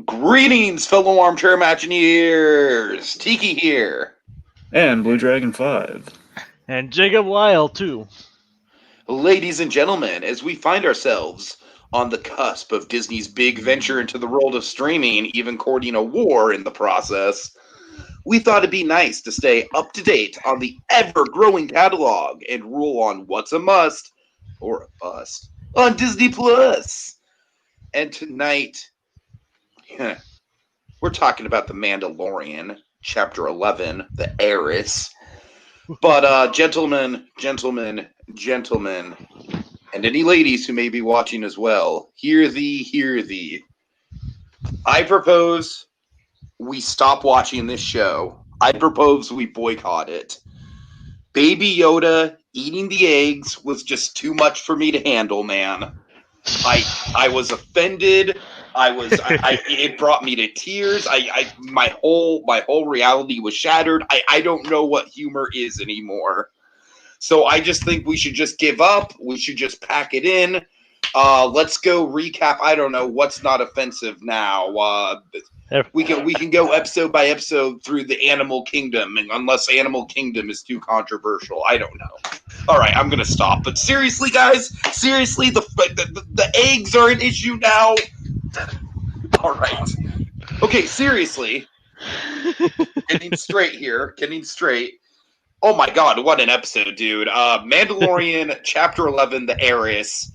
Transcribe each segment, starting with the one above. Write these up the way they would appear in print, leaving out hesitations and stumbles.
Greetings, fellow armchair Imagineers! Tiki here. And Blue Dragon 5. And Jacob Lyle, too. Ladies and gentlemen, as we find ourselves on the cusp of Disney's big venture into the world of streaming, even courting a war in the process, we thought it'd be nice to stay up to date on the ever-growing catalog and rule on what's a must, or a bust, on Disney Plus. And tonight, we're talking about The Mandalorian, Chapter 11, The Heiress. But gentlemen, and any ladies who may be watching as well, hear thee. I propose we stop watching this show. I propose we boycott it. Baby Yoda eating the eggs was just too much for me to handle, man. I was offended. It brought me to tears. My whole reality was shattered. I don't know what humor is anymore. So I just think we should just give up. We should just pack it in. Let's go recap. I don't know what's not offensive now. We can go episode by episode through the Animal Kingdom, unless Animal Kingdom is too controversial. I don't know. All right, I'm gonna stop. But seriously, guys, the eggs are an issue now. All right. Okay, seriously. Getting straight. Oh my god, what an episode, dude. Mandalorian, Chapter 11, The Heiress.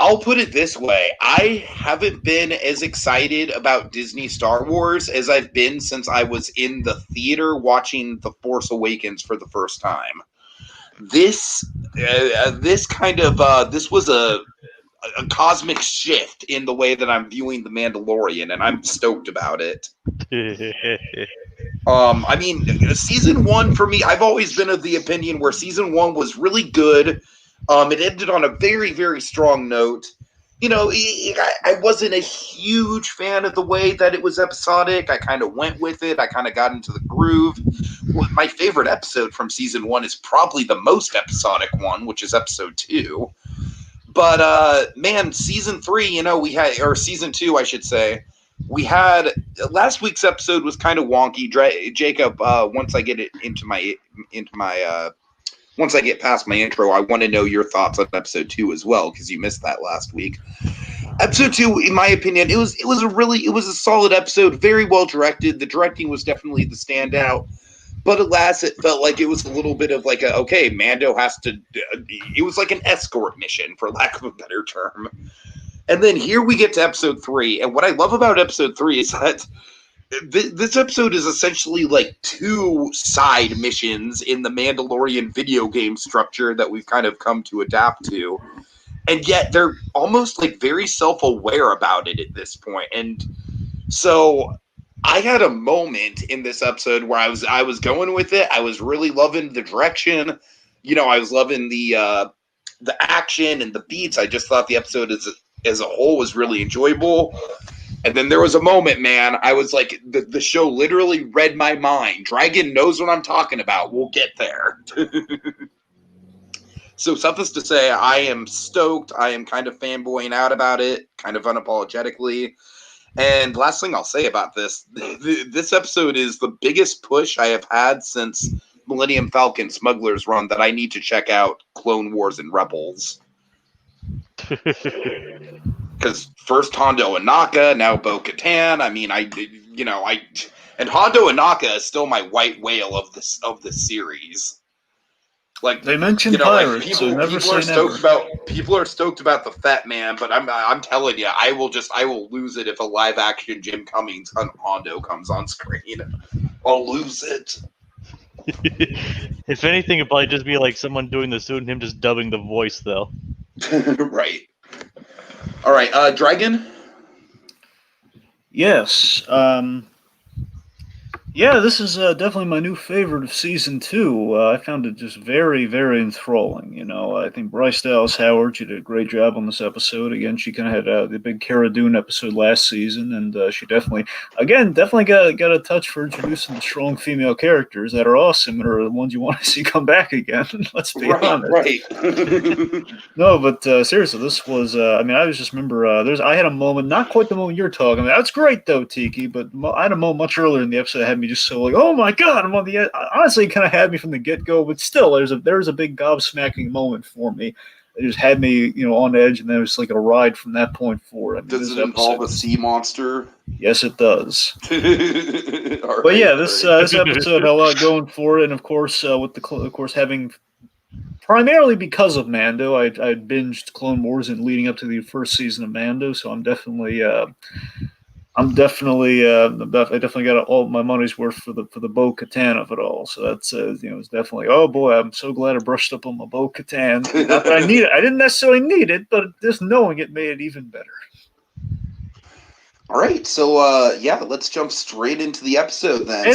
I'll put it this way. I haven't been as excited about Disney Star Wars as I've been since I was in the theater watching The Force Awakens for the first time. This was a cosmic shift in the way that I'm viewing The Mandalorian, and I'm stoked about it. I mean, season 1 for me, I've always been of the opinion where season 1 was really good. It ended on a very, very strong note. You know, I wasn't a huge fan of the way that it was episodic. I kind of went with it. I kind of got into the groove. My favorite episode from season 1 is probably the most episodic one, which is episode 2. But, man, season 3, or season 2, I should say, we had, last week's episode was kind of wonky. Jacob, once I get it once I get past my intro, I want to know your thoughts on episode 2 as well, because you missed that last week. Episode 2, in my opinion, it was a solid episode, very well directed. The directing was definitely the standout. But alas, it felt like it was a little bit of like Mando has to, it was like an escort mission, for lack of a better term. And then here we get to episode 3, and what I love about episode 3 is that this episode is essentially like 2 side missions in the Mandalorian video game structure that we've kind of come to adapt to. And yet they're almost like very self-aware about it at this point. And so I had a moment in this episode where I was going with it. I was really loving the direction. I was loving the action and the beats. I just thought the episode as a whole was really enjoyable. And then there was a moment, man, I was like, the show literally read my mind. Dragon knows what I'm talking about. We'll get there. So suffice to say, I am stoked. I am kind of fanboying out about it, kind of unapologetically. And last thing I'll say about this episode is the biggest push I have had since Millennium Falcon Smuggler's Run that I need to check out Clone Wars and Rebels. Because first Hondo Ohnaka, now Bo-Katan. I mean, and Hondo Ohnaka is still my white whale of this series. Like they mentioned Heiress, so never say never. People are stoked about the Fat Man, but I'm telling you, I will lose it if a live action Jim Cummings Hondo comes on screen. I'll lose it. If anything, it'd probably just be like someone doing the suit and him just dubbing the voice, though. Right. All right, Dragon? Yes. Yeah, this is definitely my new favorite of season 2. I found it just very, very enthralling. I think Bryce Dallas Howard, she did a great job on this episode. Again, she kind of had the big Cara Dune episode last season, and she definitely got a touch for introducing the strong female characters that are awesome and are the ones you want to see come back again. Let's be honest. Right. No, but seriously, this was. I just remember. I had a moment, not quite the moment you're talking about. That's great though, Tiki. But I had a moment much earlier in the episode that had me just so like, oh my god, I'm on the edge. Honestly, it kind of had me from the get go. But still, there's a big gobsmacking moment for me. It just had me, on edge, and then it was like a ride from that point forward. Does it involve a sea monster? Yes, it does. Right, but yeah, this episode had a lot going for it, and of course, having primarily because of Mando, I binged Clone Wars and leading up to the first season of Mando, so I definitely got all my money's worth for the Bo-Katan of it all. So that's it's definitely, oh boy, I'm so glad I brushed up on my Bo-Katan. Not that I need it, I didn't necessarily need it, but just knowing it made it even better. All right, so let's jump straight into the episode then.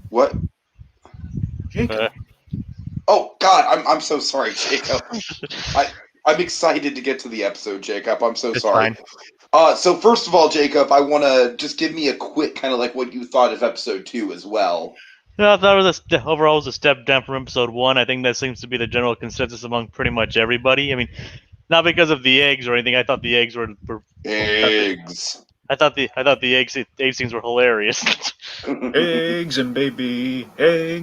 What? Jacob. Oh God, I'm so sorry, Jacob. I'm excited to get to the episode, Jacob. I'm so sorry. Fine. So first of all, Jacob, I want to just give me a quick kind of like what you thought of episode 2 as well. No, I thought it was overall was a step down from episode 1. I think that seems to be the general consensus among pretty much everybody. I mean, not because of the eggs or anything. I thought the eggs were eggs. I thought the egg scenes were hilarious. Eggs and babies. I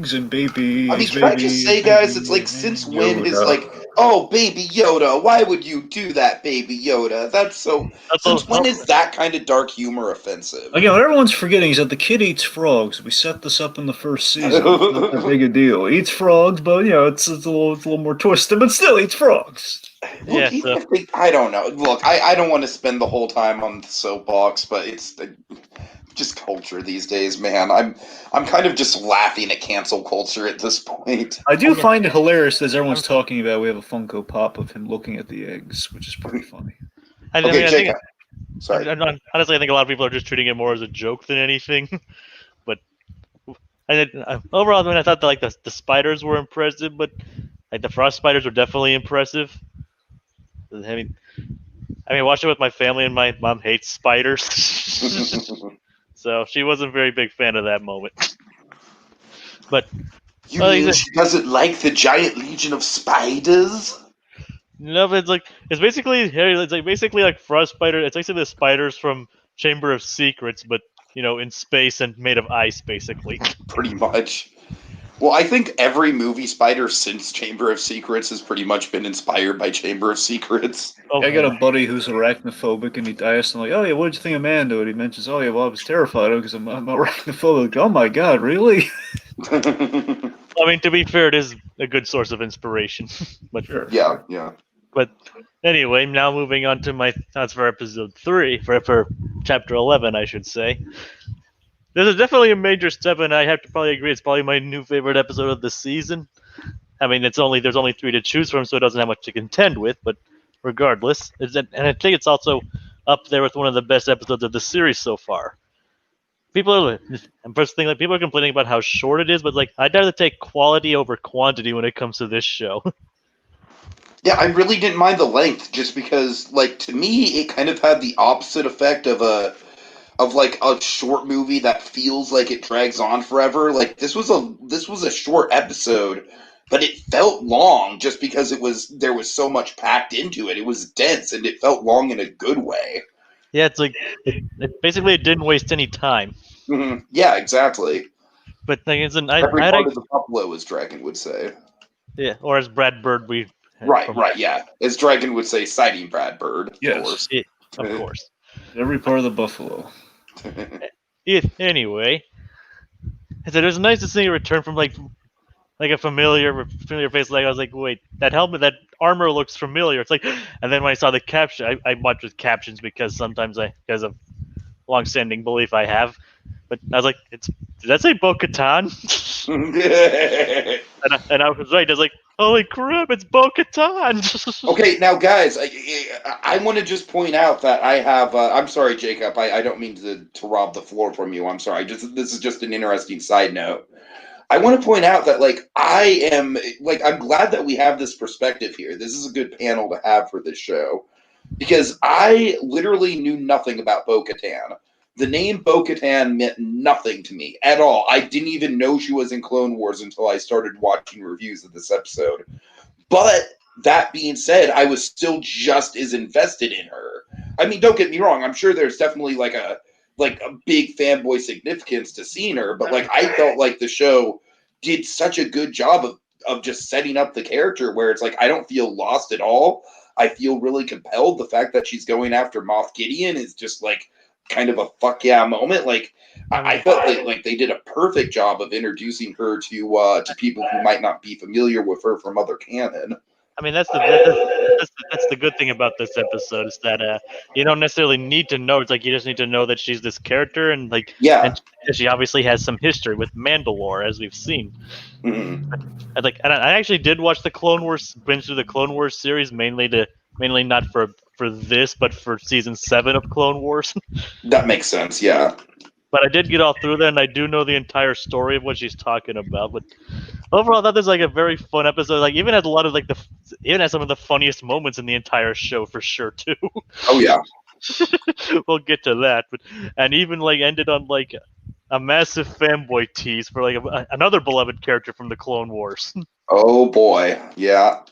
mean, can I just say, guys, it's like, since when is like, oh, Baby Yoda, why would you do that, Baby Yoda? Since when is that kind of dark humor offensive? Again, what everyone's forgetting is that the kid eats frogs. We set this up in the first season. It's not that big a deal. He eats frogs, but it's a little more twisted, but still eats frogs. Look, I don't know. Look, I don't want to spend the whole time on the soapbox, but it's just culture these days, man. I'm kind of just laughing at cancel culture at this point. I do find it hilarious as everyone's talking about. We have a Funko Pop of him looking at the eggs, which is pretty funny. Jacob. Sorry. Honestly, I think a lot of people are just treating it more as a joke than anything. But overall, I thought that, the spiders were impressive, but the frost spiders were definitely impressive. I watched it with my family, and my mom hates spiders, so she wasn't a very big fan of that moment. But you mean she doesn't like the giant legion of spiders? No, but it's basically like frost spider. It's basically the spiders from Chamber of Secrets, but in space and made of ice, basically. Pretty much. Well, I think every movie spider since Chamber of Secrets has pretty much been inspired by Chamber of Secrets. I got a buddy who's arachnophobic, and I asked him, like, oh yeah, what did you think of Mando? And he mentions, oh yeah, well, I was terrified of it because I'm arachnophobic. Oh my god, really? I mean, to be fair, it is a good source of inspiration. But sure. Yeah. But anyway, now moving on to my thoughts for episode 3, for chapter 11, I should say. This is definitely a major step, and I have to probably agree. It's probably my new favorite episode of the season. I mean, there's only 3 to choose from, so it doesn't have much to contend with. But regardless, and I think it's also up there with one of the best episodes of the series so far. People are complaining about how short it is, but I'd rather take quality over quantity when it comes to this show. Yeah, I really didn't mind the length, just because, to me, it kind of had the opposite effect of a short movie that feels like it drags on forever. This was a short episode, but it felt long just because there was so much packed into it. It was dense and it felt long in a good way. Yeah, it's basically it didn't waste any time. Mm-hmm. Yeah, exactly. But every part of the buffalo, as Dragon would say. Yeah, or as Brad Bird Right, yeah. As Dragon would say, citing Brad Bird. Yes. Of course. Every part of the buffalo. Anyway, it was nice to see a return from like a familiar face. I was like, wait, that armor looks familiar. It's and then when I saw the caption, I watched with captions because sometimes because of long-standing belief I have. But I was like, did that say Bo-Katan? And I was right. I was like, holy crap, it's Bo-Katan. Okay, now guys, I want to just point out that I have. I'm sorry, Jacob. I don't mean to rob the floor from you. I'm sorry. This is just an interesting side note. I want to point out that I'm glad that we have this perspective here. This is a good panel to have for this show because I literally knew nothing about Bo-Katan. The name Bo-Katan meant nothing to me at all. I didn't even know she was in Clone Wars until I started watching reviews of this episode. But that being said, I was still just as invested in her. I mean, don't get me wrong. I'm sure there's definitely like a big fanboy significance to seeing her, but like I felt like the show did such a good job of just setting up the character where it's like I don't feel lost at all. I feel really compelled. The fact that she's going after Moff Gideon is just like kind of a fuck yeah moment. Like I felt like they did a perfect job of introducing her to people who might not be familiar with her from other canon. I mean, that's the good thing about this episode is that you don't necessarily need to know. It's like you just need to know that she's this character, and Yeah. and she obviously has some history with Mandalore, as we've seen. Mhm. And I actually did watch the Clone Wars, binge through the Clone Wars series, mainly not for this, but for season 7 of Clone Wars. That makes sense. Yeah. But I did get all through that, and I do know the entire story of what she's talking about. But overall, I thought this was like a very fun episode. Like even has a lot of even has some of the funniest moments in the entire show for sure too. Oh yeah. We'll get to that, and even like ended on like a massive fanboy tease for like another beloved character from the Clone Wars. Oh boy. Yeah.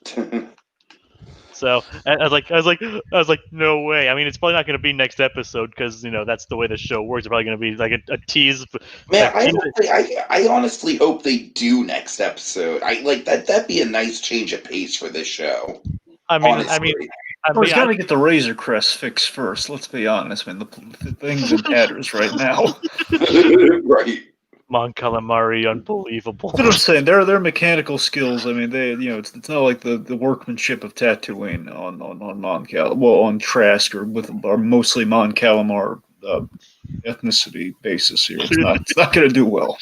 So I was like, no way. I mean, it's probably not going to be next episode because that's the way the show works. It's probably going to be like a tease. Man, I honestly hope they do next episode. I like that. That'd be a nice change of pace for this show. Well, he's got to get the Razor Crest fixed first. Let's be honest, man. The thing's in tatters right now. Right. Mon Calamari, unbelievable. That's what I'm saying. Their mechanical skills. I mean, it's not like the workmanship of Tatooine on Trask or mostly Mon Calamar ethnicity basis here. It's not going to do well.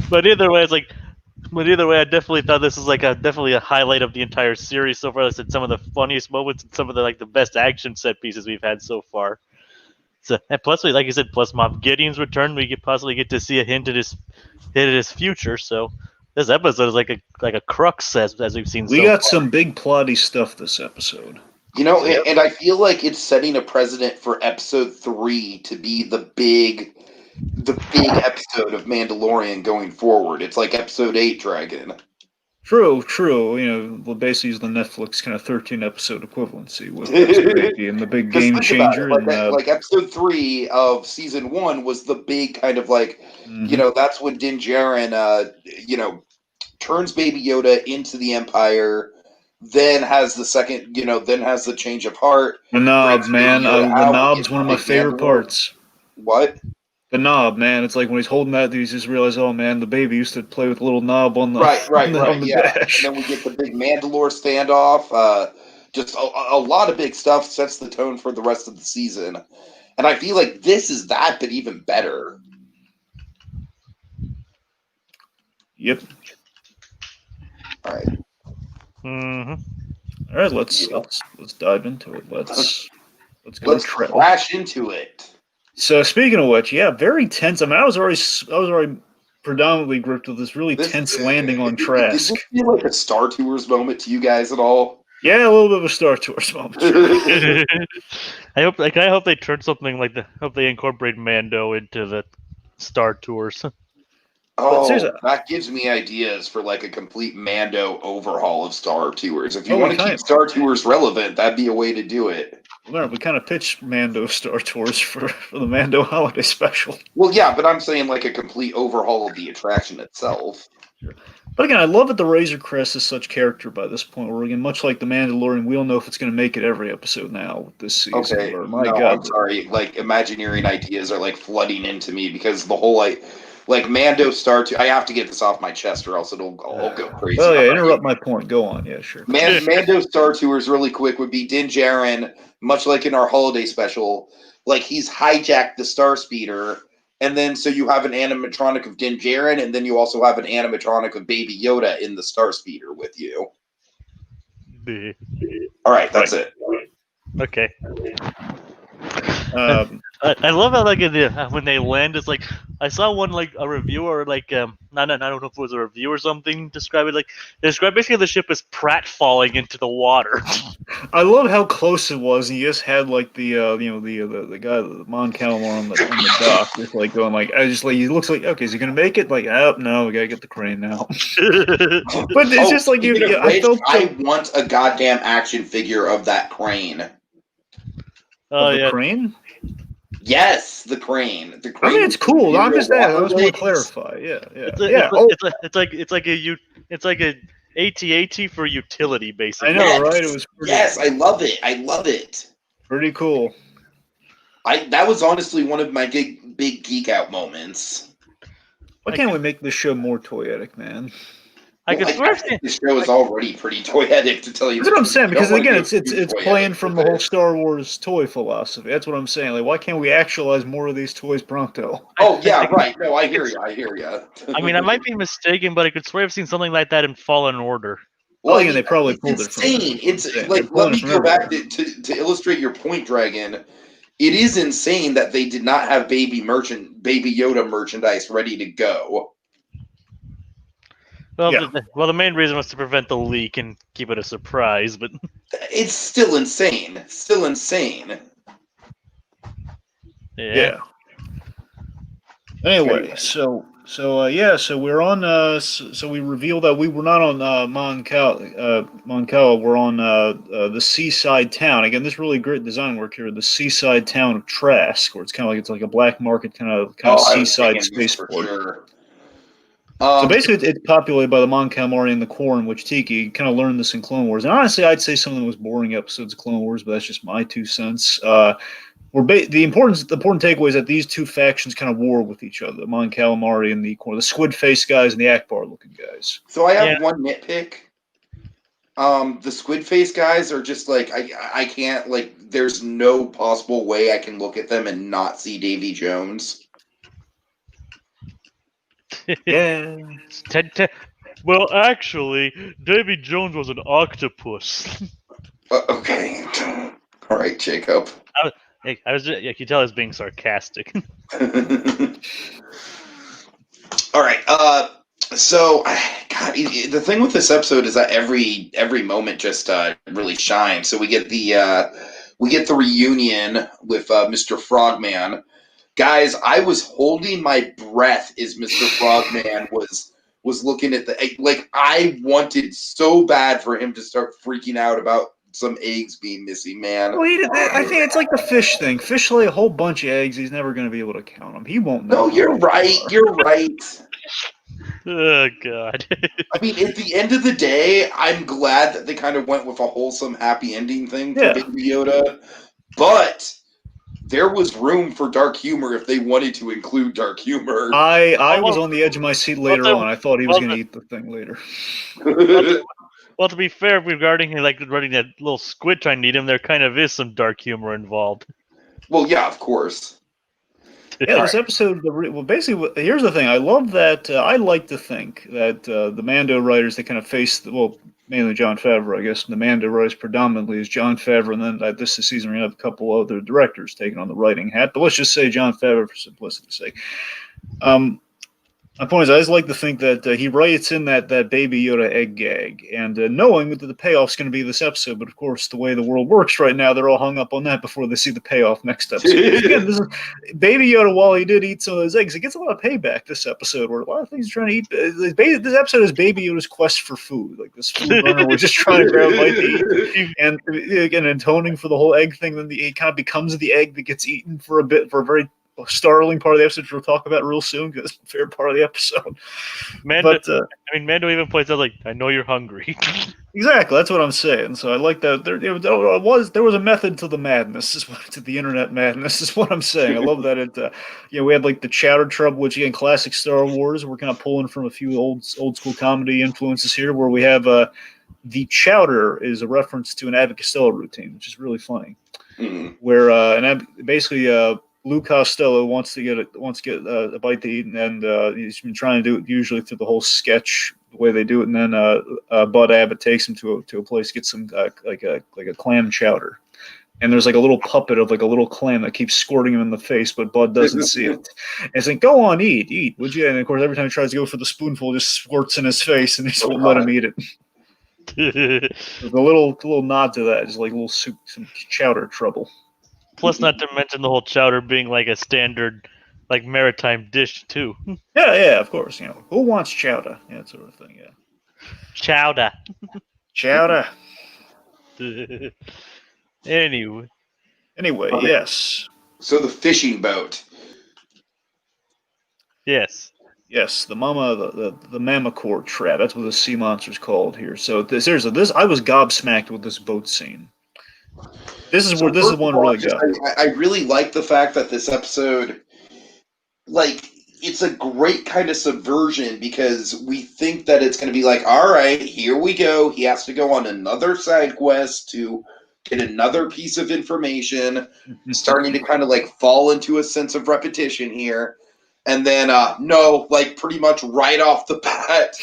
But either way, I definitely thought this was definitely a highlight of the entire series so far. I said some of the funniest moments and some of the best action set pieces we've had so far. So, and plus, like you said, plus Moff Gideon's return, we could possibly get to see a hint at his future. So this episode is like a crux as we've seen. We got some big plotty stuff this episode. And I feel like it's setting a precedent for episode 3 to be the big episode of Mandalorian going forward. It's like episode 8 Dragon. True. Basically is the Netflix kind of 13-episode equivalency with and the big game changer. Like episode 3 of season 1 was the big kind of like, that's when Din Djarin, turns Baby Yoda into the Empire, then has the second, then has the change of heart. The knob, man. The knob's one of my favorite parts. What? The knob, man. It's like when he's holding that, you just realize, oh man, the baby used to play with a little knob on the dash. And then we get the big Mandalore standoff. Just a lot of big stuff sets the tone for the rest of the season. And I feel like this is that, but even better. Yep. All right. Mm-hmm. All right, let's dive into it. Let's crash into it. So speaking of which, yeah, very tense. I mean, I was already predominantly gripped with this really tense landing on Trask. Did this feel like a Star Tours moment to you guys at all? Yeah, a little bit of a Star Tours moment. I hope they turn something like hope they incorporate Mando into the Star Tours. Oh, that gives me ideas for like a complete Mando overhaul of Star Tours. If you want to keep Star Tours relevant, that'd be a way to do it. Well, we kind of pitched Mando Star Tours for the Mando Holiday Special. Well, yeah, but I'm saying like a complete overhaul of the attraction itself. Sure. But again, I love that the Razor Crest is such character by this point. Where again, much like the Mandalorian, we don't know if it's going to make it every episode now this season. Okay, God, I'm sorry. Like Imagineering ideas are like flooding into me because the whole like Mando Star Tours. I have to get this off my chest, or else I'll go crazy. Oh yeah, interrupt my point. Go on. Yeah, sure. Mando Star Tours, really quick, would be Din Djarin, much like in our holiday special. Like he's hijacked the Star Speeder, and then so you have an animatronic of Din Djarin, and then you also have an animatronic of Baby Yoda in the Star Speeder with you. All right, that's it. Okay. Um, I love how like when they land, it's like I saw one like a reviewer like I don't know if it was a review or something describe it like describe basically the ship as pratfalling into the water. I love how close it was. And you just had like the the guy, the Mon Calamar on the dock, just like going like, I just like, he looks like, okay, is he gonna make it? Like, oh no, we gotta get the crane now. But it's just like speaking of I which, felt I want a goddamn action figure of that crane. Oh of the yeah. crane. Yes, the crane. The I crane. mean, it's cool. I'm just that. I just want to waterways. clarify. Yeah. It's like a AT-AT for utility basically. I know, Yes, right? It was pretty, yes, I love it. I love it. pretty cool. That was honestly one of my big geek out moments. Why can't we make this show more toyetic, man? I could swear I've seen. The show is already pretty toyetic, to tell you That's the what I'm truth. saying, You don't because wanna again, go it's too playing toyetic from with the whole it. Star Wars toy philosophy. That's what I'm saying. Like, why can't we actualize more of these toys pronto? Oh yeah, right. No, I hear you. I hear you. I mean, I might be mistaken, but I could swear I've seen something like that in Fallen Order. Well, Again, they probably pulled it's it from insane. there. It's They're like, let pulling me it from go back everywhere. to illustrate your point, Dragon. It is insane that they did not have Baby Yoda merchandise ready to go. Well, Yeah. the main reason was to prevent the leak and keep it a surprise, but It's still insane. Still insane. yeah. Anyway, so we're on. So we revealed that we were not on Mon Cal. We're on the seaside town. Again, this really great design work here. The seaside town of Trask, where it's like a black market kind of I was seaside thinking this for spaceport. sure. So basically, it's populated by the Mon Calamari and the Quarren, which Tiki kind of learned this in Clone Wars. And honestly, I'd say some of the most boring episodes of Clone Wars, but that's just my 2 cents. The important takeaway is that these two factions kind of war with each other: the Mon Calamari and the squid face guys and the Akbar looking guys. So I have one nitpick. The squid face guys are just like I can't, like, there's no possible way I can look at them and not see Davy Jones. Yeah. Well, actually, Davy Jones was an octopus. Okay. All right, Jacob. I was just, you can tell I was being sarcastic. All right. So, God, the thing with this episode is that every moment just really shines. So we get the reunion with Mr. Frogman. Guys, I was holding my breath as Mr. Frogman was looking at like, I wanted so bad for him to start freaking out about some eggs being missing, man. Well, I think it's like the fish thing. Fish lay a whole bunch of eggs. He's never going to be able to count them. He won't know. No, you're right. You're right. Oh God. I mean, at the end of the day, I'm glad that they kind of went with a wholesome, happy ending thing for Baby Yoda. But there was room for dark humor if they wanted to include dark humor. I was on the edge of my seat later on. I thought he was going to eat the thing later. Well, to be fair, regarding that little squid trying to eat him, there kind of is some dark humor involved. Well, yeah, of course. Yeah, this episode. Well, basically, here's the thing. I love that. I like to think that the Mando writers, they kind of face mainly Jon Favreau, I guess. The Mando writers predominantly is Jon Favreau, and then this season we have a couple other directors taking on the writing hat. But let's just say Jon Favreau for simplicity's sake. My point is, I just like to think that he writes in that Baby Yoda egg gag, and knowing that the payoff's going to be this episode. But of course, the way the world works right now, they're all hung up on that before they see the payoff next episode. Again, this is Baby Yoda. While he did eat some of those eggs, he gets a lot of payback this episode, where a lot of things he's trying to eat. This episode is Baby Yoda's quest for food. Like this food runner was just trying to grab a bite to eat, and again, atoning for the whole egg thing. Then it kind of becomes the egg that gets eaten for a very startling part of the episode, which we'll talk about real soon because it's a fair part of the episode. Mando even points out, like, I know you're hungry. Exactly, that's what I'm saying. So I like that. There was a method to the madness, to the internet madness, is what I'm saying. I love that we had like the Chowder Trouble, which again, classic Star Wars. We're kind of pulling from a few old school comedy influences here, where we have the Chowder is a reference to an Abbott Costello routine, which is really funny. Mm-hmm. Where basically Lou Costello wants to get a bite to eat, and he's been trying to do it usually through the whole sketch the way they do it, and then Bud Abbott takes him to a place, gets some like a clam chowder, and there's like a little puppet of like a little clam that keeps squirting him in the face, but Bud doesn't see it. And it's like, go on, eat, would you? And of course, every time he tries to go for the spoonful, it just squirts in his face, and he just won't let him eat it. There's a little nod to that, just like a little soup, some chowder trouble. Plus, not to mention the whole chowder being like a standard, like maritime dish too. Yeah, of course. You know, who wants chowder? Yeah, that sort of thing. Yeah, Chowder. chowder. Anyway, Okay. Yes. So the fishing boat. yes. Yes, the Mamacore trap. That's what the sea monster's called here. So this I was gobsmacked with this boat scene. This is one really got me. I really like the fact that this episode, like, it's a great kind of subversion because we think that it's going to be like, all right, here we go. He has to go on another side quest to get another piece of information, starting to kind of like fall into a sense of repetition here. And then, no, like pretty much right off the bat,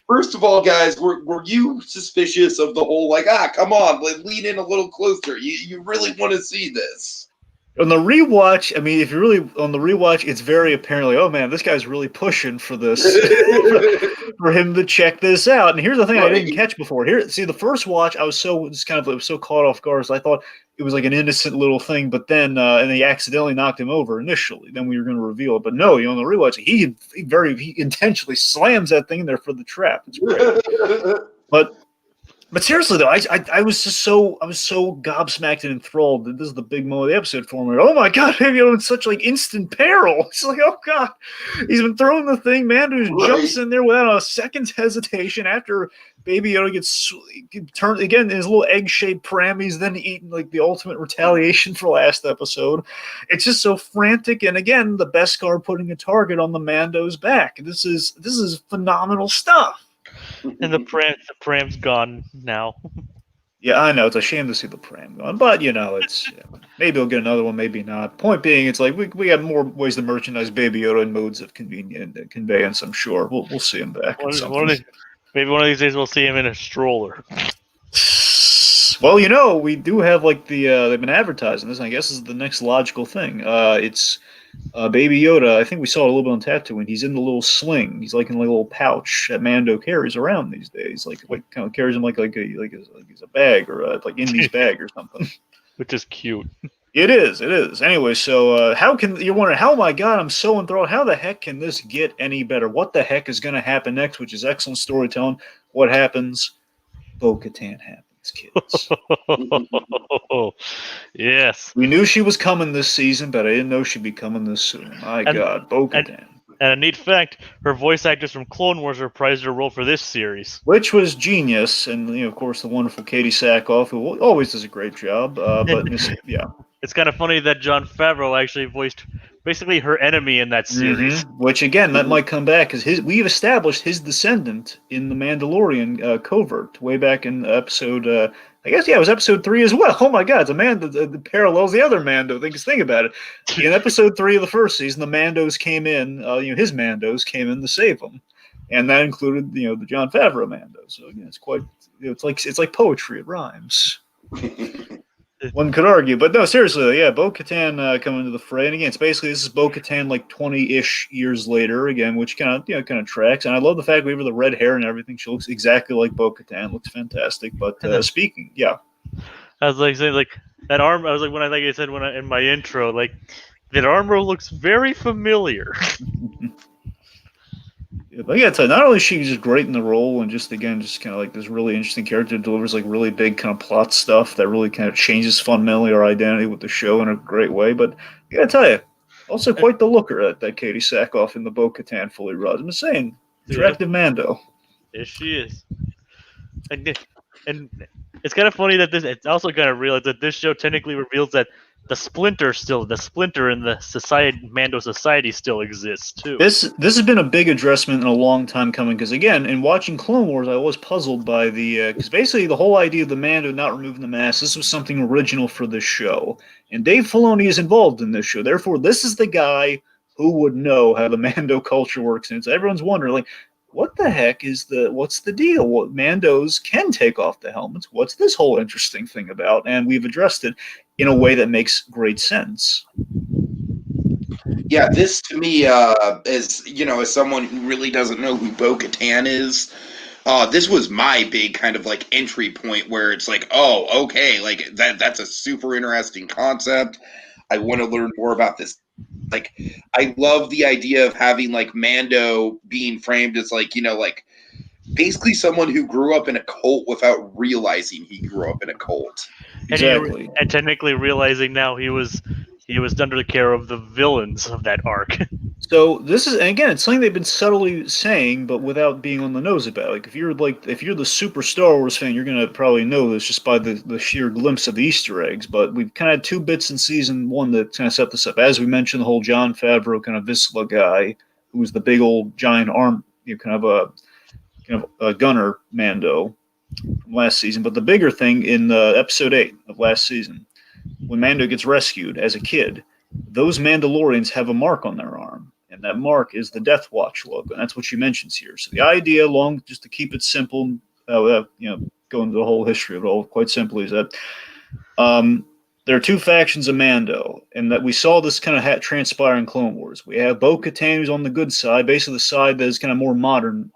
First of all, guys, were you suspicious of the whole, like, come on, lean in a little closer. You really want to see this. On the rewatch, I mean, if you're really on the rewatch, it's very apparently, oh man, this guy's really pushing for this, for him to check this out. And here's the thing I didn't catch before. Here, see, the first watch, I was so caught off guard. So I thought it was like an innocent little thing, but then and he accidentally knocked him over initially. Then we were going to reveal it, but no, on the rewatch, he intentionally slams that thing in there for the trap. It's great. But seriously though, I was so gobsmacked and enthralled that this is the big moment of the episode for me. Oh my god, Baby Yoda in such like instant peril. It's like, oh god, he's been throwing the thing. Mando jumps in there without a second's hesitation after Baby Yoda gets turned again in his little egg-shaped pram. He's then eaten like the ultimate retaliation for last episode. It's just so frantic, and again, the Beskar putting a target on the Mando's back. This is phenomenal stuff. And the pram's gone now. Yeah, I know. It's a shame to see the pram gone, but it's maybe we'll get another one, maybe not. Point being, it's like we got more ways to merchandise Baby Yoda in modes of conveyance. I'm sure we'll see him back. Maybe one of these days we'll see him in a stroller. Well, we do have like they've been advertising this. And I guess this is the next logical thing. It's Baby Yoda. I think we saw it a little bit on Tatooine. He's in the little sling. He's like in a little pouch that Mando carries around these days. Like kind of carries him like he's a bag or like Indy's bag or something. Which is cute. It is. Anyway, so you're wondering, how, my God, I'm so enthralled. How the heck can this get any better? What the heck is going to happen next? Which is excellent storytelling. What happens? Bo-Katan happens, kids. Yes. We knew she was coming this season, but I didn't know she'd be coming this soon. My God, Bo-Katan. And a neat fact, her voice actress from Clone Wars reprised her role for this series. Which was genius. And, of course, the wonderful Katie Sackhoff, who always does a great job. But, yeah. It's kind of funny that Jon Favreau actually voiced basically her enemy in that series. Mm-hmm. Which, again, that might come back, because we've established his descendant in the Mandalorian covert way back in episode, I guess, it was episode 3 as well. Oh my God, it's a man that parallels the other Mando. Think about it. In episode 3 of the first season, the Mandos came in, his Mandos came in to save him. And that included, the Jon Favreau Mando. So, again, it's quite, it's like poetry, it rhymes. One could argue, but no, seriously, yeah, Bo-Katan coming into the fray, and again, this is Bo-Katan like 20-ish years later, again, which kind of tracks. And I love the fact we have the red hair and everything. She looks exactly like Bo-Katan, looks fantastic. But speaking, yeah, I was like saying that arm. I was like I said in my intro, like that armor looks very familiar. But yeah, not only is she just great in the role, and just kind of like this really interesting character, delivers like really big kind of plot stuff that really kind of changes fundamentally our identity with the show in a great way. But I gotta tell you, also quite the looker that Katie Sackhoff in the Bo-Katan fully runs. I'm just saying, attractive Mando. Yes, she is. And it's kind of funny that it's also kind of real that this show technically reveals that the splinter in the Mando society still exists too. This has been a big addressment in a long time coming because again, in watching Clone Wars, I was puzzled by the because basically the whole idea of the Mando not removing the mask, this was something original for this show, and Dave Filoni is involved in this show. Therefore, this is the guy who would know how the Mando culture works, and so everyone's wondering like, what the heck is what's the deal? What Mandos can take off the helmets? What's this whole interesting thing about? And we've addressed it in a way that makes great sense. Yeah, this to me, as as someone who really doesn't know who Bo-Katan is, this was my big kind of like entry point where it's like, oh, okay, like that's a super interesting concept. I want to learn more about this. Like, I love the idea of having like Mando being framed as like, like basically someone who grew up in a cult without realizing he grew up in a cult. Exactly. And technically realizing now he was under the care of the villains of that arc. So this is, and again, it's something they've been subtly saying, but without being on the nose about. Like if you're the super Star Wars fan, you're gonna probably know this just by the sheer glimpse of the Easter eggs. But we've kind of had two bits in season one that kind of set this up. As we mentioned, the whole Jon Favreau kind of Vizsla guy, who was the big old giant arm, kind of a gunner Mando from last season. But the bigger thing in episode 8 of last season, when Mando gets rescued as a kid, those Mandalorians have a mark on their arm, and that mark is the Death Watch logo, and that's what she mentions here. So the idea, just to keep it simple, go into the whole history of it all quite simply, is that there are two factions of Mando, and that we saw this kind of transpire in Clone Wars. We have Bo-Katan, who's on the good side, basically the side that is kind of more modern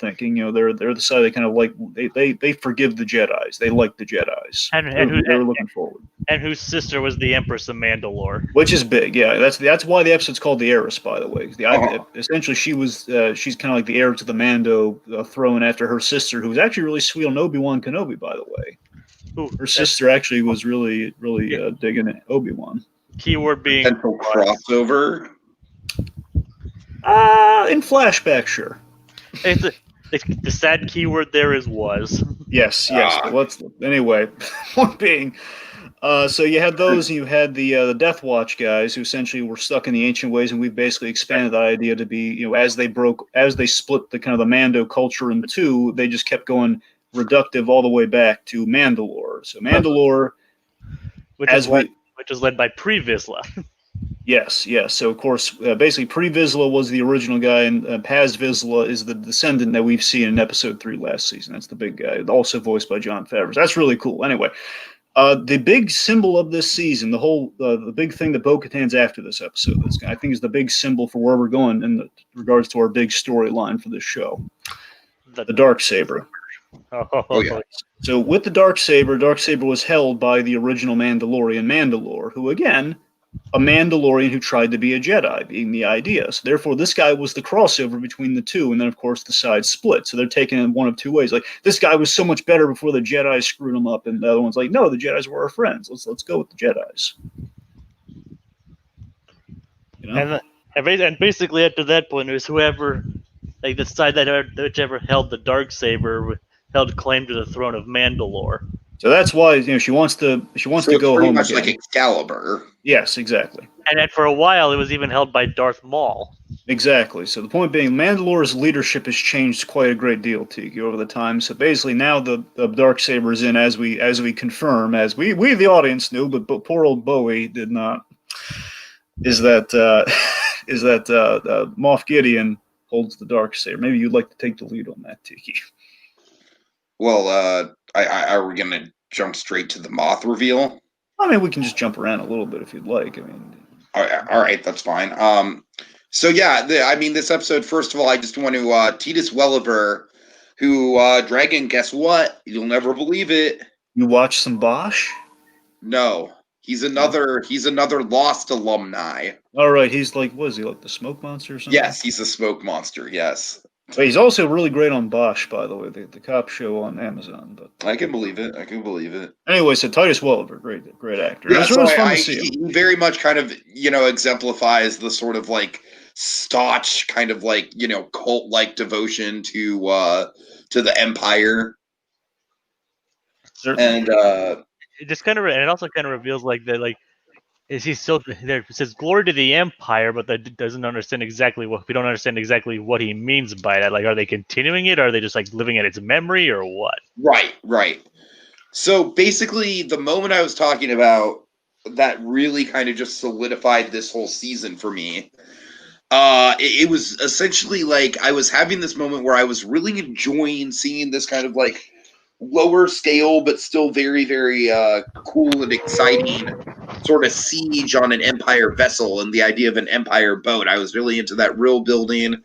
thinking. They're the side that kind of like they forgive the Jedi's. They like the Jedi's. They're looking forward. And whose sister was the Empress of Mandalore, which is big. Yeah, that's why the episode's called the Heiress, by the way. Essentially she's kind of like the heir to the Mando throne after her sister, who was actually really sweet on Obi-Wan Kenobi, by the way. Her sister actually was really digging it, Obi-Wan. Keyword being potential crossover. In flashback, sure. The sad keyword there is was. Yes. Anyway, point being, so you had those, and you had the Death Watch guys who essentially were stuck in the ancient ways, and we've basically expanded the idea to be, as they split the kind of the Mando culture in two, they just kept going reductive all the way back to Mandalore. So Mandalore, which is led by Pre-Vizsla. Yes. So of course, basically, Pre-Vizsla was the original guy, and Paz Vizsla is the descendant that we've seen in episode 3 last season. That's the big guy, also voiced by Jon Favreau. That's really cool. Anyway, the big symbol of this season, the big thing that Bo-Katan's after this episode, I think is the big symbol for where we're going in regards to our big storyline for this show. The Darksaber. Oh yeah. So with the Darksaber was held by the original Mandalorian, Mandalore, who again, a Mandalorian who tried to be a Jedi, being the idea. So therefore, this guy was the crossover between the two, and then of course the sides split. So they're taking it in one of two ways. Like this guy was so much better before the Jedi screwed him up, and the other one's like, no, the Jedi's were our friends. Let's go with the Jedi's. And basically after that point, it was whoever, like the side whichever held the Darksaber held claim to the throne of Mandalore. So that's why she wants to go home much again. Like Excalibur. Yes, exactly. And then for a while, it was even held by Darth Maul. Exactly. So the point being, Mandalore's leadership has changed quite a great deal, Tiki, over the time. So basically, now the Darksaber is in, as we confirm, as we the audience knew, but poor old Bowie did not. Is that Moff Gideon holds the Darksaber? Maybe you'd like to take the lead on that, Tiki. Well, are we going to jump straight to the Moth reveal? I mean, we can just jump around a little bit if you'd like. I mean, all right, that's fine. So yeah, this episode. First of all, I just want to Titus Welliver, who Dragon. Guess what? You'll never believe it. You watch some Bosch? No, he's another Lost alumni. All right, he's like, what is he, like the Smoke Monster or something? Yes, he's a Smoke Monster. Yes. But he's also really great on Bosch, by the way, the cop show on Amazon. But I can believe it. Anyway, so Titus Welliver, great actor. Yeah, it's really fun to see him. He very much kind of exemplifies the sort of like staunch kind of like cult like devotion to the Empire. Certainly. And it just kind of, and it also kind of reveals like that, like is he still there? It says glory to the Empire, but that doesn't understand exactly what we don't understand exactly what he means by that. Like, are they continuing it? Or are they just like living in its memory, or what? Right. So basically, the moment I was talking about that really kind of just solidified this whole season for me. It was essentially like I was having this moment where I was really enjoying seeing this kind of like lower scale, but still very, very cool and exciting sort of siege on an Empire vessel and the idea of an Empire boat. I was really into that real building.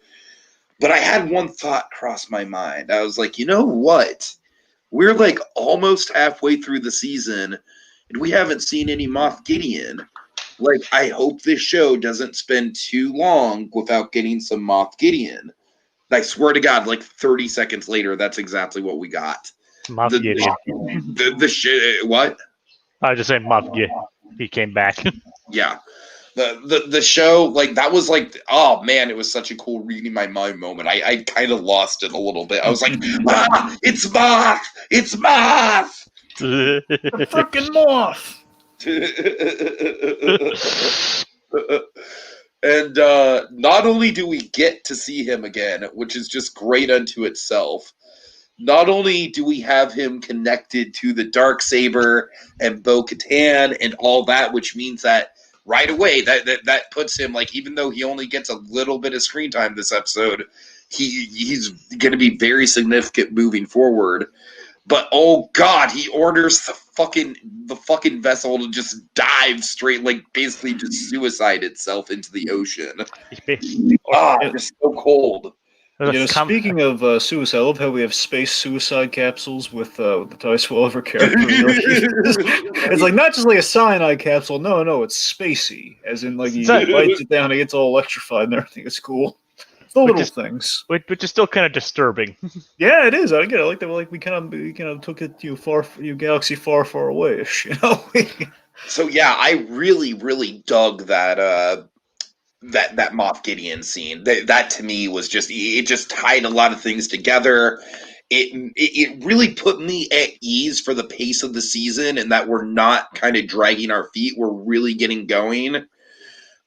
But I had one thought cross my mind. I was like, you know what? We're like almost halfway through the season and we haven't seen any Moff Gideon. Like, I hope this show doesn't spend too long without getting some Moff Gideon. I swear to God, like 30 seconds later, that's exactly what we got. Moff Gideon. The shit. What? I was just saying Moff Gideon. He came back. Yeah. The show, like, that was like, oh man, it was such a cool reading my mind moment. I kind of lost it a little bit. I was like, it's Moff! It's Moff! The fucking Moff! And not only do we get to see him again, which is just great unto itself, not only do we have him connected to the Darksaber and Bo-Katan and all that, which means that right away that puts him, like, even though he only gets a little bit of screen time this episode, he's going to be very significant moving forward. But oh god, he orders the fucking vessel to just dive straight, like basically just suicide itself into the ocean. It's so cold. Speaking of suicide, I love how we have space suicide capsules with the Tice Welliver character. It's like not just like a cyanide capsule. No, it's spacey, as in like he bites it down, it gets all electrified and everything. It's cool. The little things, which is still kind of disturbing. Yeah, it is. I get it. I like that. Like we kind of took it to galaxy far away. You know. So yeah, I really dug that that Moff Gideon scene. That to me was it just tied a lot of things together. It really put me at ease for the pace of the season, and that we're not kind of dragging our feet. We're really getting going.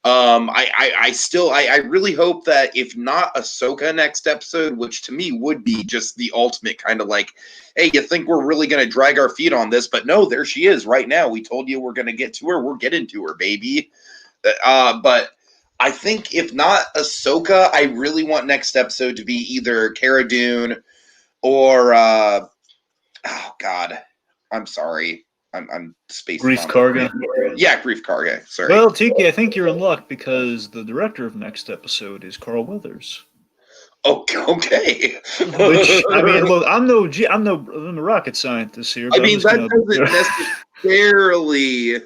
I really hope that if not Ahsoka next episode, which to me would be just the ultimate kind of like, hey, you think we're really going to drag our feet on this, but no, there she is right now. We told you we're going to get to her. We're getting to her, baby. But I think if not Ahsoka, I really want next episode to be either Cara Dune or oh god, I'm sorry. I'm spacing. Grief Karga. Yeah, Grief Karga. Sorry. Well, Tiki, I think you're in luck because the director of next episode is Carl Weathers. Oh, okay. Which, I mean, look, I'm no rocket scientist here. I mean, that doesn't necessarily.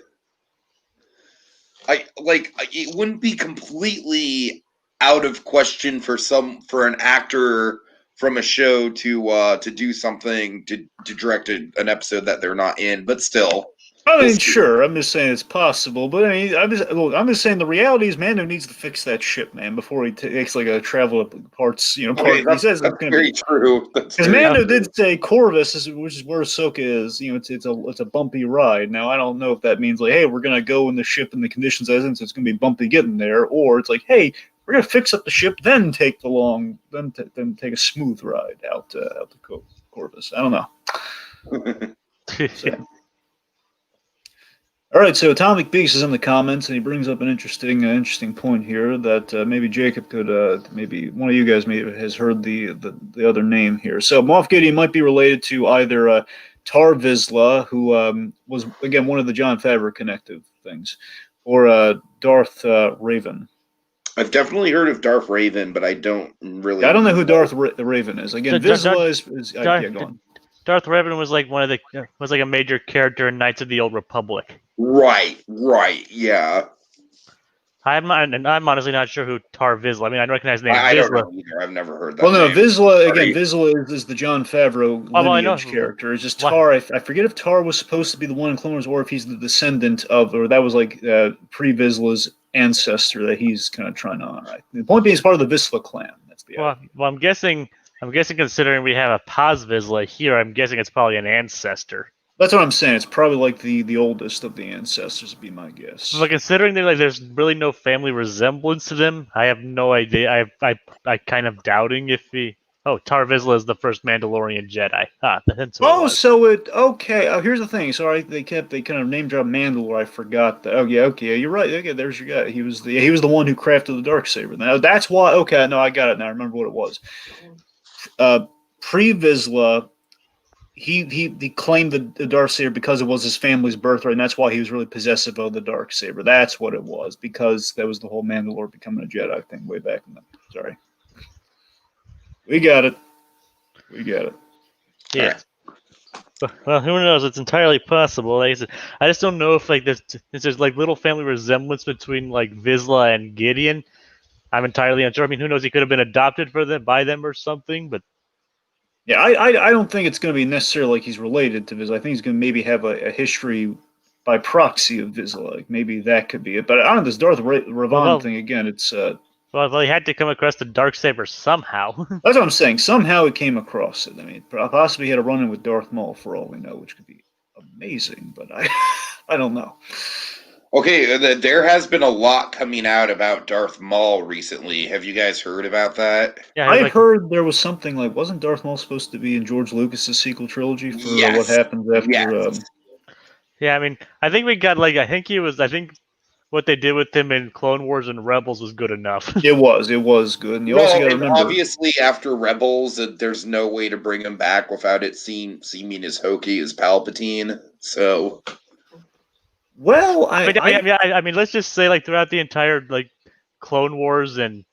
It wouldn't be completely out of question for an actor from a show to do something to direct an episode that they're not in, but still. I mean, sure. I'm just saying it's possible, but I mean, I'm just saying the reality is Mando needs to fix that ship, man, before he takes like a travel parts. You know, he says that's very true. Because Mando did say Corvus, which is where Ahsoka is. You know, it's a bumpy ride. Now I don't know if that means like, hey, we're gonna go in the ship and the conditions as in, so it's gonna be bumpy getting there, or it's like, hey, we're gonna fix up the ship, then take take a smooth ride out to Corvus. I don't know. So. All right, so Atomic Beast is in the comments, and he brings up an interesting point here that maybe Jacob could, maybe one of you guys has heard the other name here. So Moff Gideon might be related to either Tar Vizsla, who was again one of the Jon Favreau connective things, or Darth Raven. I've definitely heard of Darth Raven, but I don't really. Yeah, I don't know who Darth Raven is. Again, Vizsla is go on. Darth Raven was like a major character in Knights of the Old Republic. Right, yeah. I'm honestly not sure who Tar Vizsla. I mean, I recognize the name. I don't know either. I've never heard that. Well, no, name. Vizsla is the Jon Favreau lineage character. It's just Tar. I forget if Tar was supposed to be the one in Clone Wars, or if he's the descendant of, or that was like pre-Vizsla's ancestor that he's kind of trying to honor. Right? The point being, he's part of the Vizsla clan. That's the idea. Well, I'm guessing considering we have a Paz Vizsla here, I'm guessing it's probably an ancestor. That's what I'm saying. It's probably like the oldest of the ancestors, would be my guess. But considering there's really no family resemblance to them, I have no idea. I kind of doubting if he. Oh, Tar Vizsla is the first Mandalorian Jedi. That's who it Oh, was. so it okay. Here's the thing. Sorry, they kind of name dropped Mandalore. I forgot that. Oh yeah, okay, you're right. Okay, there's your guy. He was the one who crafted the Darksaber. Now that's why. Okay, no, I got it now. I remember what it was. Pre Vizsla, he claimed the Darksaber because it was his family's birthright, and that's why he was really possessive of the Darksaber. That's what it was, because that was the whole Mandalore becoming a Jedi thing way back in the. Sorry, we got it. We got it. Yeah. Well, who knows? It's entirely possible. Like I said, I just don't know if there's like little family resemblance between like Vizsla and Gideon. I'm entirely unsure. I mean, who knows? He could have been adopted by them or something. But Yeah, I don't think it's going to be necessarily like he's related to Vizsla. I think he's going to maybe have a history by proxy of Vizsla. Like maybe that could be it. But on this Darth Revan thing again, it's well, he had to come across the Darksaber somehow. that's what I'm saying. Somehow it came across it. I mean, possibly he had a run-in with Darth Maul for all we know, which could be amazing. But I don't know. Okay, there has been a lot coming out about Darth Maul recently. Have you guys heard about that? Yeah, I heard there was something like, wasn't Darth Maul supposed to be in George Lucas's sequel trilogy for what happens after? Yes. Yeah, I mean, I think we got I think what they did with him in Clone Wars and Rebels was good enough. It was good. And you also got to remember, obviously after Rebels, there's no way to bring him back without it seeming as hokey as Palpatine. So, well, I mean, let's just say throughout the entire Clone Wars and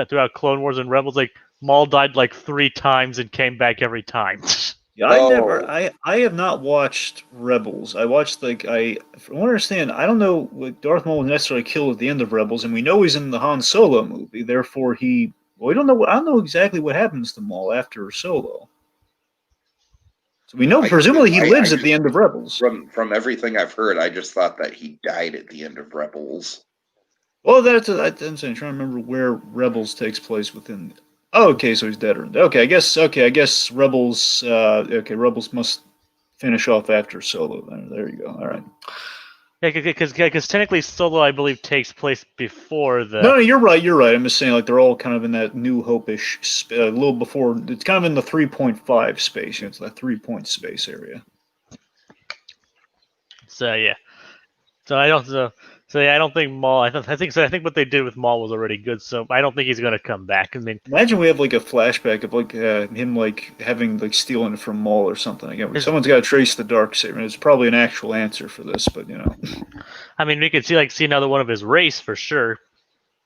throughout Clone Wars and Rebels, Maul died 3 times and came back every time. Yeah, I have not watched Rebels. I watched from what I understand, I don't know what Darth Maul was necessarily killed at the end of Rebels, and we know he's in the Han Solo movie. Therefore, we don't know. I don't know exactly what happens to Maul after Solo. So we know presumably he lives at the end of Rebels. From everything I've heard, I just thought that he died at the end of Rebels. Well, I'm trying to remember where Rebels takes place within. Oh, okay, so he's dead. Okay, I guess Rebels. Rebels must finish off after Solo. There you go. All right. Yeah, because technically Solo, I believe, takes place before the. No, you're right. I'm just saying, they're all kind of in that New Hope-ish, a little before. It's kind of in the 3.5 space. It's that 3-point space area. So yeah. So I don't think Maul. I think what they did with Maul was already good. So I don't think he's going to come back. I mean, imagine we have a flashback of him having stealing it from Maul or something. Again, someone's got to trace the Darksaber. There's probably an actual answer for this, but I mean, we could see another one of his race for sure.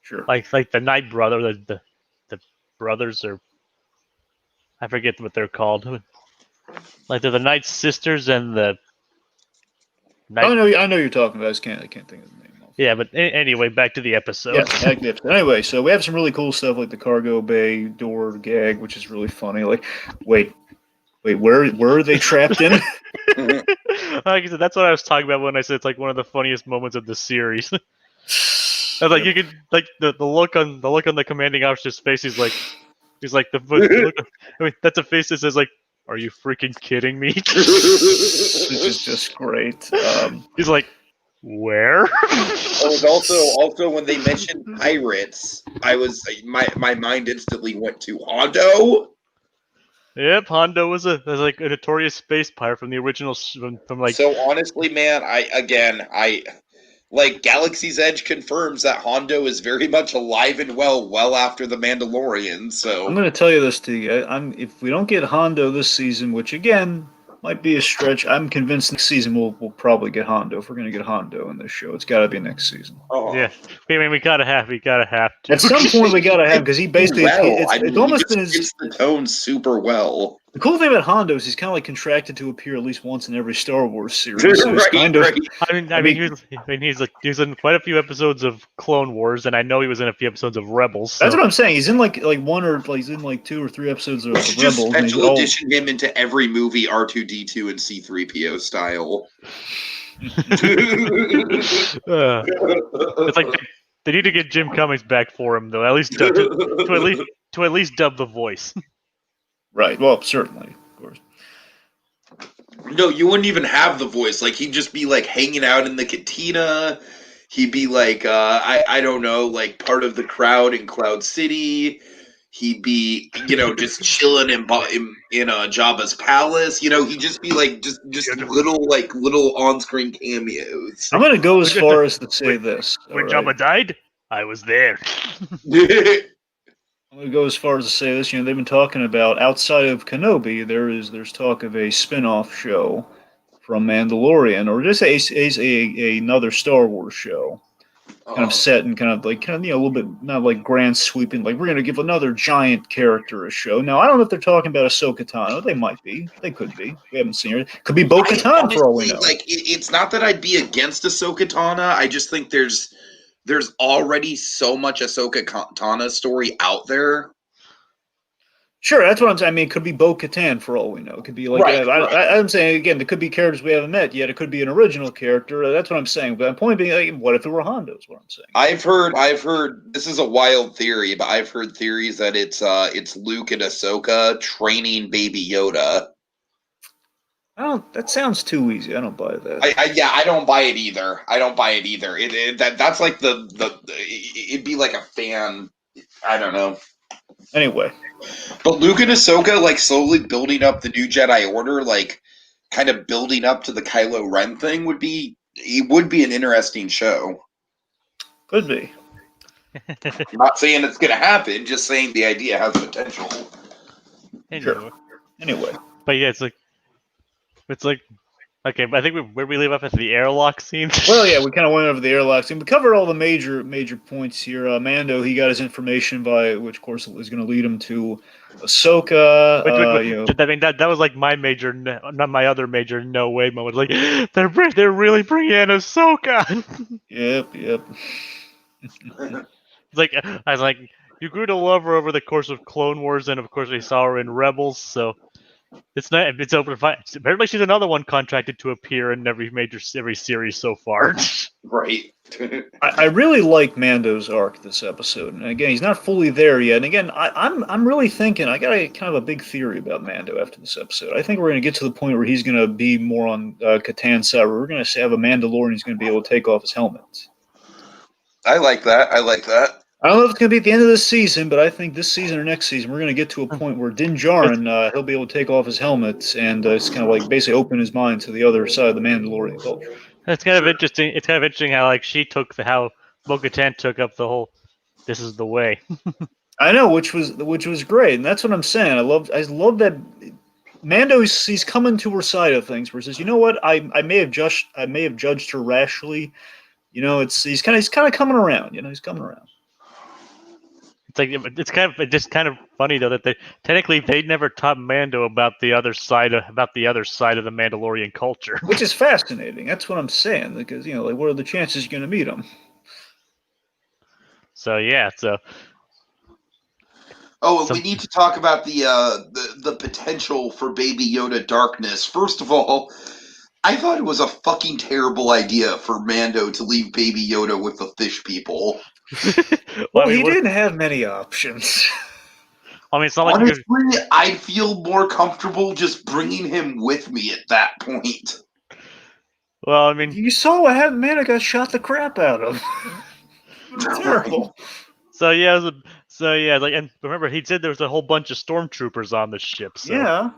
Sure. Like the Night Brother, the brothers, or I forget what they're called. They're the Night Sisters and the. I know you're talking about. I can't think of the name. Yeah, but anyway, back to the episode. Yeah, anyway, so we have some really cool stuff like the cargo bay door gag, which is really funny. Wait, where are they trapped in? Like I said, that's what I was talking about when I said it's one of the funniest moments of the series. I was you could the look on the commanding officer's face. He's like I mean, that's a face that says "Are you freaking kidding me?" Which is just great. He's like, where? It was also when they mentioned pirates, my mind instantly went to Hondo. Yep, Hondo was a notorious space pirate from the original from. So honestly, man, Galaxy's Edge confirms that Hondo is very much alive and well after the Mandalorian. So I'm going to tell you this, Tiki. If we don't get Hondo this season, which again might be a stretch, I'm convinced next season we'll probably get Hondo. If we're going to get Hondo in this show, it's got to be next season. Oh. Yeah, I mean we gotta have to. At some point we gotta have, because he basically it's almost been his. It's the tone super well. The cool thing about Hondo is he's kind of contracted to appear at least once in every Star Wars series. So Right. I mean, he's in quite a few episodes of Clone Wars, and I know he was in a few episodes of Rebels. So. That's what I'm saying. He's in one or he's in 2 or 3 episodes of Rebels. Just special edition him into every movie R2D2 and C3PO style. It's they need to get Jim Cummings back for him though. At least to at least dub the voice. Right. Well, certainly, of course. No, you wouldn't even have the voice. Like, he'd just be, like, hanging out in the cantina. He'd be, like, I don't know, like, part of the crowd in Cloud City. He'd be, just chilling in Jabba's palace. He'd just be, like, just little on-screen cameos. I'm going to go as far as to say this. When right? Jabba died, I was there. I'm going to go as far as to say this. They've been talking about, outside of Kenobi, there's talk of a spin-off show from Mandalorian, or just another Star Wars show, kind of set and a little bit, not like grand sweeping, like we're going to give another giant character a show. Now, I don't know if they're talking about Ahsoka Tano. They might be. They could be. We haven't seen her. Could be Bo-Katan for all we know. Like, it's not that I'd be against Ahsoka Tano. I just think there's already so much Ahsoka Tano story out there. Sure, that's what I'm saying. I mean, it could be Bo-Katan for all we know. It could be like I'm saying again, it could be characters we haven't met yet. It could be an original character. That's what I'm saying. But the point being, like, what if it were Hondo? Is what I'm saying. I've heard. This is a wild theory, but I've heard theories that it's Luke and Ahsoka training Baby Yoda. That sounds too easy. I don't buy that. I don't buy it either. That's like it'd be like a fan. I don't know. Anyway. But Luke and Ahsoka, like, slowly building up the new Jedi Order, like, kind of building up to the Kylo Ren thing would be an interesting show. Could be. I'm not saying it's going to happen, just saying the idea has potential. Sure. Anyway. But yeah, it's like, okay, I think where we leave off at the airlock scene. Well, yeah, we kind of went over the airlock scene. We covered all the major points here. Mando, he got his information which of course is going to lead him to Ahsoka. I mean, that was like my major, not my other major no way moment. Like, they're really bringing in Ahsoka. Yep. Like, I was like, you grew to love her over the course of Clone Wars, and of course we saw her in Rebels, so. It's open to fight. Apparently, she's another one contracted to appear in every series so far. Right. I really like Mando's arc this episode, and again, he's not fully there yet. And again, I'm really thinking I got kind of a big theory about Mando after this episode. I think we're going to get to the point where he's going to be more on Catan side, where we're going to have a Mandalorian who's going to be able to take off his helmet. I like that. I don't know if it's going to be at the end of this season, but I think this season or next season, we're going to get to a point where Din Djarin, he'll be able to take off his helmet and it's kind of like basically open his mind to the other side of the Mandalorian culture. It's kind of interesting. It's kind of interesting how how Bo-Katan took up the whole, this is the way. I know, which was great, and that's what I'm saying. I love that Mando. He's coming to her side of things, where he says, you know what, I may have judged her rashly. He's kind of coming around. He's coming around. It's kind of funny though that they never taught Mando about the other side of the Mandalorian culture, which is fascinating. That's what I'm saying, because what are the chances you're going to meet him? So yeah, we need to talk about the potential for Baby Yoda darkness. First of all, I thought it was a fucking terrible idea for Mando to leave Baby Yoda with the fish people. Well, he didn't have many options. I mean, it's not like honestly, I feel more comfortable just bringing him with me at that point. Well, I mean, you saw what happened. Man, I got shot the crap out of. It was terrible. So yeah, and remember he said there was a whole bunch of stormtroopers on the ship. So. Yeah.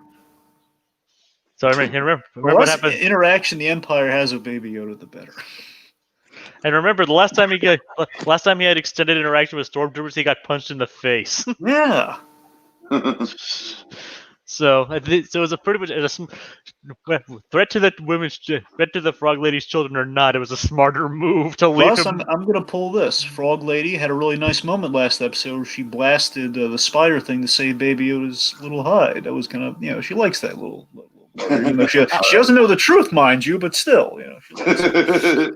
So remember what happened. Interaction the Empire has with Baby Yoda, the better. And remember, the last time he had extended interaction with stormtroopers, he got punched in the face. Yeah. So it was a pretty much threat to the Frog Lady's children or not. It was a smarter move to leave him. I'm going to pull this. Frog Lady had a really nice moment last episode where she blasted the spider thing to save Baby Yoda's little hide. That was kind of she likes that little. Even though she doesn't know the truth, mind you, but still, she likes it.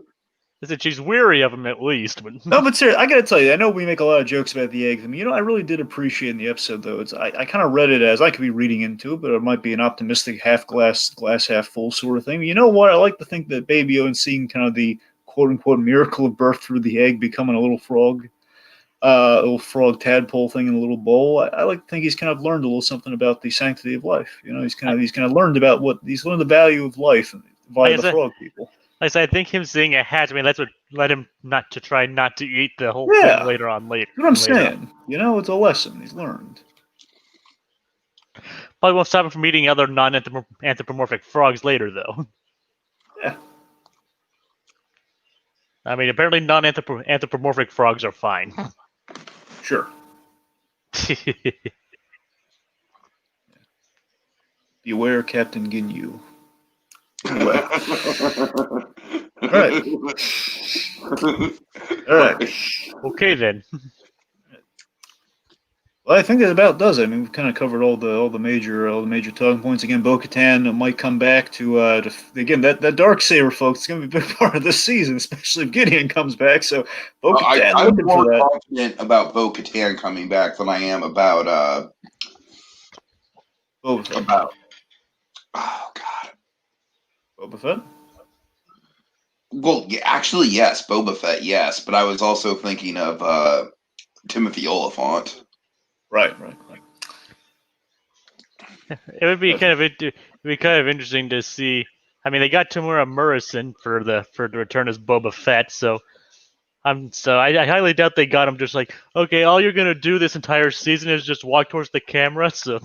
She's weary of him at least. But... No, but seriously, I gotta tell you, I know we make a lot of jokes about the eggs. I mean, I really did appreciate in the episode, though. I kind of read it as I could be reading into it, but it might be an optimistic glass half full sort of thing. You know what? I like to think that Baby Yoda seeing kind of the quote unquote miracle of birth through the egg becoming a little frog. little frog tadpole thing in a little bowl. I like to think he's kind of learned a little something about the sanctity of life. You know, he's kind of learned about he's learned the value of life via the frog people. Like I said, I think him seeing a hatch, I mean, that's what led him not to eat the whole Yeah. thing later on. That's what I'm saying. You know, it's a lesson he's learned. Probably won't stop him from eating other non-anthropomorphic frogs later, though. Yeah. I mean, apparently non-anthropomorphic frogs are fine. Sure. Beware Captain Ginyu. Anyway. All right. Okay, then. Well, I think that about does it. I mean, we've kind of covered all the major talking points. Again, Bo-Katan might come back to again that Darksaber, folks. It's going to be a big part of this season, especially if Gideon comes back. So Bo-Katan, I'm looking more for that. confident about Bo-Katan coming back than I am about Boba Fett. about. Oh God. Boba Fett. Well, actually, yes, Boba Fett, yes, but I was also thinking of Timothy Oliphant. Right. It would be kind of interesting to see. I mean, they got Tamura Morrison for the return as Boba Fett, so I highly doubt they got him just like, okay, all you're gonna do this entire season is just walk towards the camera. So,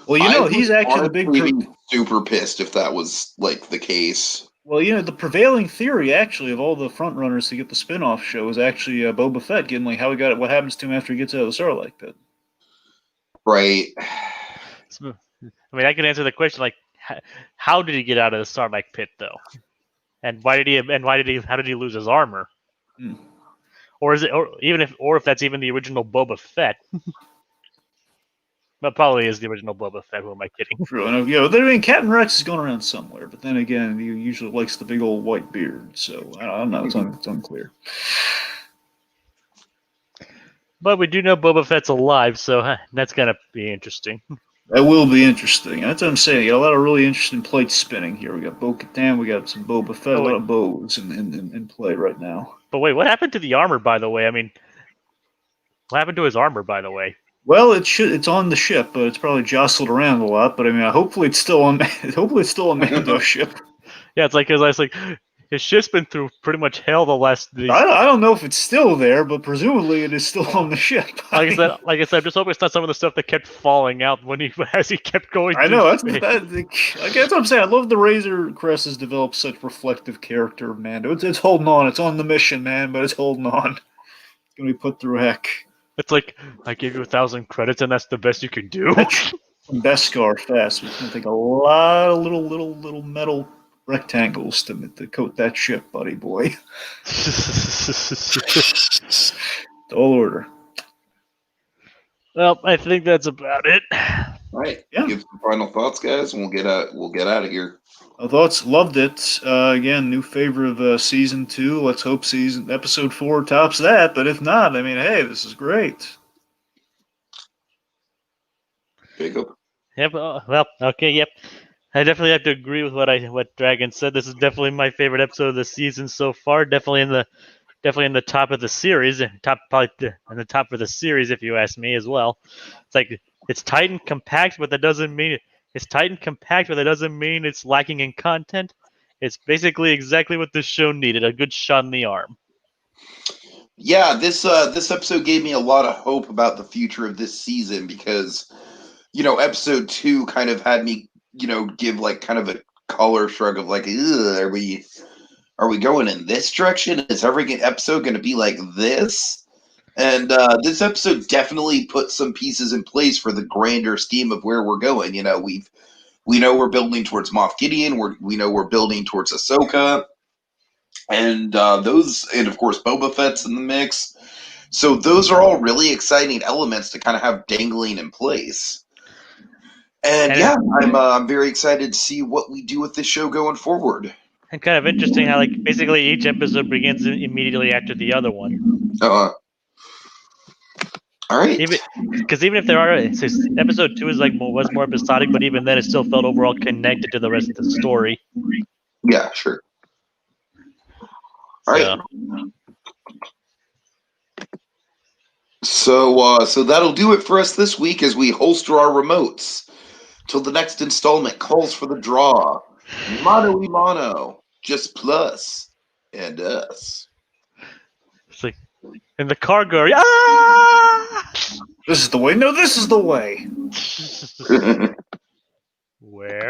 well, you know, he's actually the big. Be super pissed if that was like the case. Well, you know, the prevailing theory actually of all the front runners to get the spin-off show is actually Boba Fett getting like how he got it. What happens to him after he gets out of the Sarlacc pit? Right. I mean, I can answer the question like, how did he get out of the Sarlacc pit though? And why did he? How did he lose his armor? Or is it? Or if that's even the original Boba Fett? But probably is the original Boba Fett. Who am I kidding? True. And, you know, I mean, Captain Rex is going around somewhere, but then again, he usually likes the big old white beard. So I don't know. It's unclear. But we do know Boba Fett's alive, so that's gonna be interesting. That will be interesting. That's what I'm saying. You got a lot of really interesting plates spinning here. We got Bo-Katan, we got some Boba Fett, a lot of bows in play right now. But wait, what happened to the armor, by the way? I mean, what happened to his armor, by the way? Well, it's on the ship, but it's probably jostled around a lot. But I mean, hopefully it's still on Mando's ship. Yeah, it's like because I was like, his ship's been through pretty much hell the last. I don't know if it's still there, but presumably it is still on the ship. Like I said, I'm just hoping it's not some of the stuff that kept falling out as he kept going. I know that's what I'm saying. I love the Razor Crest has developed such reflective character of Mando. It's holding on. It's on the mission, man, but it's holding on. It's gonna be put through heck. It's like, I gave you 1,000 credits, and that's the best you can do. Beskar fast. It's gonna take a lot of little metal rectangles to coat that ship, buddy boy. All order. Well, I think that's about it. All right. Yeah. Give some final thoughts, guys, and we'll get out of here. Thoughts? Loved it. Again, new favorite of season 2. Let's hope episode 4 tops that. But if not, I mean, hey, this is great. Jacob. Yep. Well, okay. Yep. I definitely have to agree with what Dragon said. This is definitely my favorite episode of the season so far. Definitely in the top of the series, probably in the top of the series, if you ask me as well. It's like it's tight and compact, but that doesn't mean it's tight and compact, but that doesn't mean it's lacking in content. It's basically exactly what this show needed, a good shot in the arm. Yeah, this episode gave me a lot of hope about the future of this season because, you know, episode 2 kind of had me, you know, give like kind of a color shrug of like, are we going in this direction? Is every episode going to be like this? And this episode definitely put some pieces in place for the grander scheme of where we're going. You know, we know we're building towards Moff Gideon. We know we're building towards Ahsoka, and and of course Boba Fett's in the mix. So those are all really exciting elements to kind of have dangling in place. And yeah, I'm very excited to see what we do with this show going forward. And kind of interesting how like basically each episode begins immediately after the other one. All right. Because even if there are, episode 2 was more episodic, but even then it still felt overall connected to the rest of the story. Yeah, sure. All right. So that'll do it for us this week as we holster our remotes. Till the next installment calls for the draw. Mano y mano. Just Plus and Us. It's like in the car go. Ah! This is the way. No, this is the way. Where?